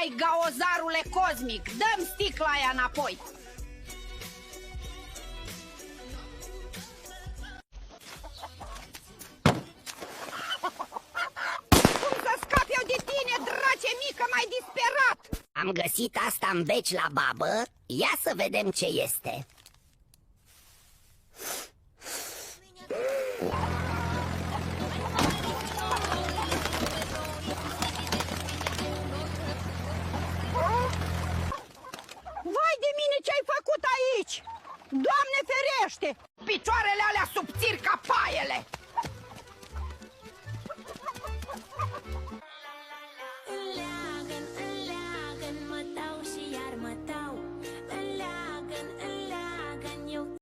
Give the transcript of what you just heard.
Hai, gaozarule cosmic, dă-mi sticla aia înapoi. Cum să scap eu de tine, drace mică, mai disperat? Am găsit asta în beci la babă. Ia să vedem ce este. Vai de mine, ce-ai făcut aici? Doamne ferește! Picioarele alea subțiri ca paiele!